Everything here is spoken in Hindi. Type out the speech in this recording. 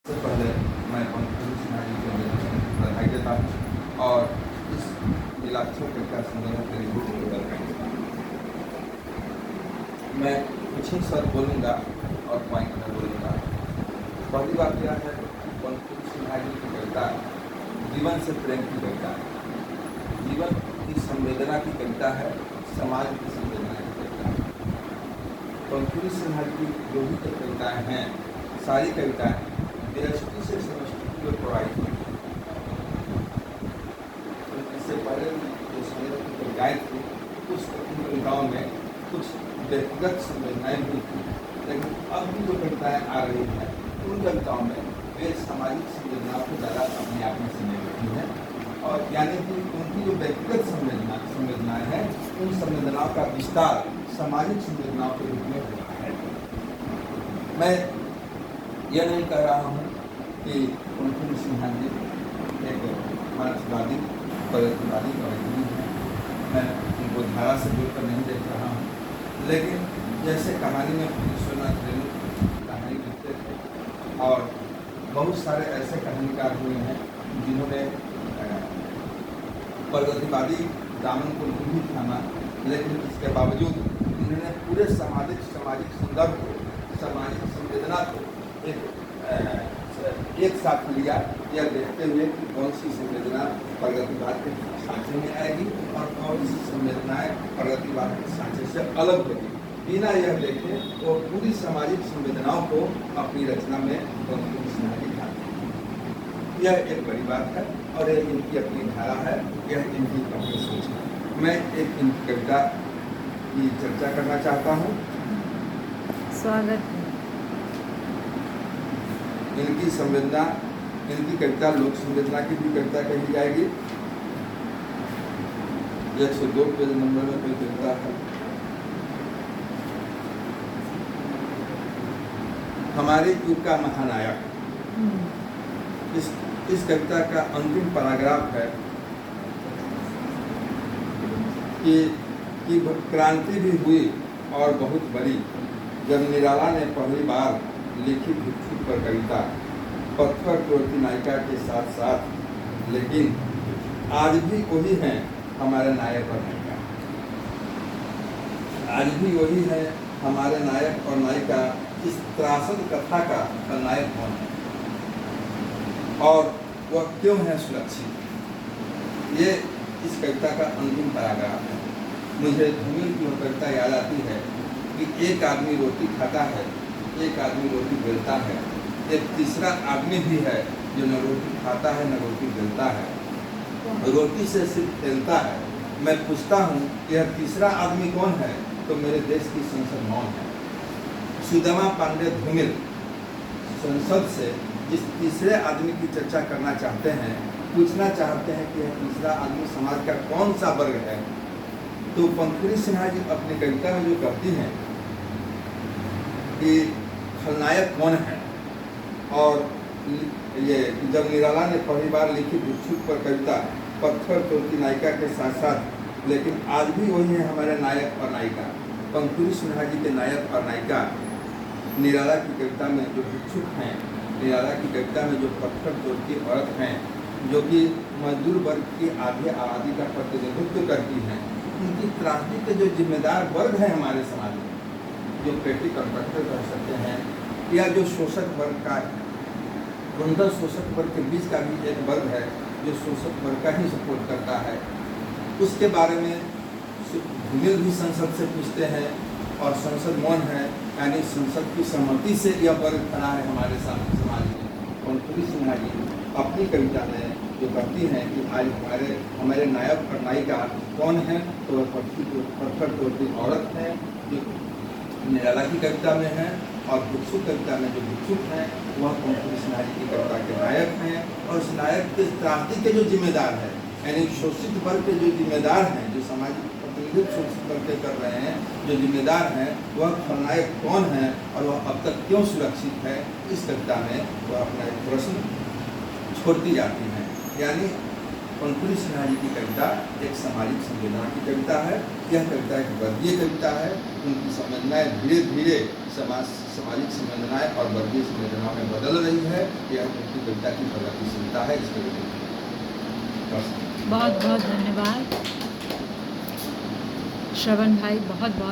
सबसे पहले मैं पंकज सिन्हा जी को बधाई देता हूँ और इस इलाक्षों के क्या संदर्भ में रिपोर्ट को बधाई देता हूँ। मैं कुछ ही शब्द बोलूँगा और पॉइंट में बोलूँगा। पहली बात यह है कि पंकज सिन्हा जी की कविता जीवन से प्रेम की कविता है, जीवन की संवेदना की कविता है, समाज की संवेदना की कविता है। पंकज सिन्हा जी की जो भी कविताएँ हैं, सारी कविताएँ दृष्टि से समष्टि की ओर प्रवाहित हुई। इससे पहले जो समय की कविताएँ थी, कुछ कविताओं में कुछ व्यक्तिगत संवेदनाएँ भी थी, लेकिन अब भी जो कविताएँ आ रही हैं उन कविताओं में वे सामाजिक संवेदनाओं को ज़्यादा अपने आप में समेट रही हैं, और यानी कि उनकी जो व्यक्तिगत संवेदनाएँ हैं उन संवेदनाओं का विस्तार सामाजिक संवेदनाओं के रूप में हो रहा है। मैं यह नहीं कह रहा हूँ कि पंकज सिन्हा जी एक मार्क्सवादी प्रगतिवादी कवि हैं, मैं उनको धारा से जोड़कर नहीं देख रहा हूँ, लेकिन जैसे कहानी में विश्वनाथ रेणु कहानी लिखते थे और बहुत सारे ऐसे कहानीकार हुए हैं जिन्होंने प्रगतिवादी दामन को नहीं थामा, लेकिन इसके बावजूद उन्होंने पूरे सामाजिक संदर्भ को, सामाजिक संवेदना को एक साथ लिया, यह देखते हुए कि कौन सी संवेदना प्रगतिवाद के सांचे में आएगी और कौन सी संवेदनाएं प्रगतिवाद के सांचे से अलग होगी। बिना यह देखे वो पूरी सामाजिक संवेदनाओं को अपनी रचना में पंकज सिन्हा जी ढालते हैं। यह एक बड़ी बात है और यह इनकी अपनी धारा है, यह इनकी अपनी सोच है। मैं एक इनकी कविता की चर्चा करना चाहता हूँ। स्वागत है। इनकी संवेदना, इनकी कविता लोक संवेदना की भी कविता कही जाएगी। 102 पेज नंबर में कोई कविता है। हमारे युग का महानायक। इस कविता का अंतिम पैराग्राफ है कि क्रांति भी हुई और बहुत बड़ी जब निराला ने पहली बार लिखी भिक्षुक पर कविता, पत्थर तोड़ती नायिका के साथ साथ, लेकिन आज भी वही है हमारे नायक और नायिका। आज भी वही है हमारे नायक और नायिका। इस त्रासद कथा का नायक कौन है और वह क्यों है सुरक्षित? ये इस कविता का अंतिम पैराग्राफ है। मुझे धूमिल की वह कविता याद आती है कि एक आदमी रोटी खाता है, एक आदमी रोटी बेलता है, एक तीसरा आदमी भी है जो न रोटी खाता है न रोटी बेलता है, रोटी से सिर्फ खेलता है। मैं पूछता हूँ यह तीसरा आदमी कौन है? तो मेरे देश की संसद मौन है। सुदामा पांडे धूमिल संसद से जिस तीसरे आदमी की चर्चा करना चाहते हैं, पूछना चाहते हैं कि यह तीसरा आदमी समाज का कौन सा वर्ग है, तो पंकज सिन्हा जी अपनी कविता में जो कहती हैं कि खलनायक कौन है, और ये जब निराला ने पहली बार लिखी भिक्षुक पर कविता, पत्थर तोड़ती नायिका के साथ साथ, लेकिन आज भी वही है हमारे नायक और नायिका। पंकज सिन्हा जी के नायक और नायिका निराला की कविता में जो भिक्षुक हैं, निराला की कविता में जो पत्थर तोड़ती औरत हैं, जो कि मजदूर वर्ग की आधी आबादी का प्रतिनिधित्व करती हैं, उनकी त्रासदी के जो जिम्मेदार वर्ग हैं हमारे समाज में, जो पेटी कॉन्ट्रैक्टर कर सकते हैं, या जो शोषक वर्ग का, उनका शोषक वर्ग के बीच का भी एक वर्ग है जो शोषक वर्ग का ही सपोर्ट करता है, उसके बारे में धूमिल भी संसद से पूछते हैं और संसद मौन है, यानी संसद की सहमति से यह वर्ग खड़ा है हमारे समाज में। पंकज सिन्हा जी अपनी कविता में जो कहती हैं कि आज हमारे नायक और नायिका कौन है, तो वह पत्थर तोड़ती औरत है जो निराला की कविता में है, और भिक्षुक कविता में जो भिक्षुक हैं वह पंकज सिन्हा जी की कविता के नायक हैं, और उस नायक के त्रासदी के जो जिम्मेदार है, यानी शोषित वर्ग के जो जिम्मेदार हैं, जो सामाजिक प्रतिनिधित्व शोषित वर्ग के कर रहे हैं, जो जिम्मेदार हैं, वह खलनायक कौन है और वह अब तक क्यों सुरक्षित है, इस कविता में वह अपना एक प्रश्न छोड़ती जाती हैं। यानी पंखुड़ी सिन्हा जी की कविता एक सामाजिक संवेदना की कविता है। यह कविता एक वर्गीय कविता है। उनकी संवेदनाएं धीरे धीरे सामाजिक संवेदनाएं और वर्गीय संवेदनाओं में बदल रही है। यह उनकी कविता की प्रगतिशीलता है। इस कविता बहुत बहुत धन्यवाद श्रवण भाई, बहुत बहुत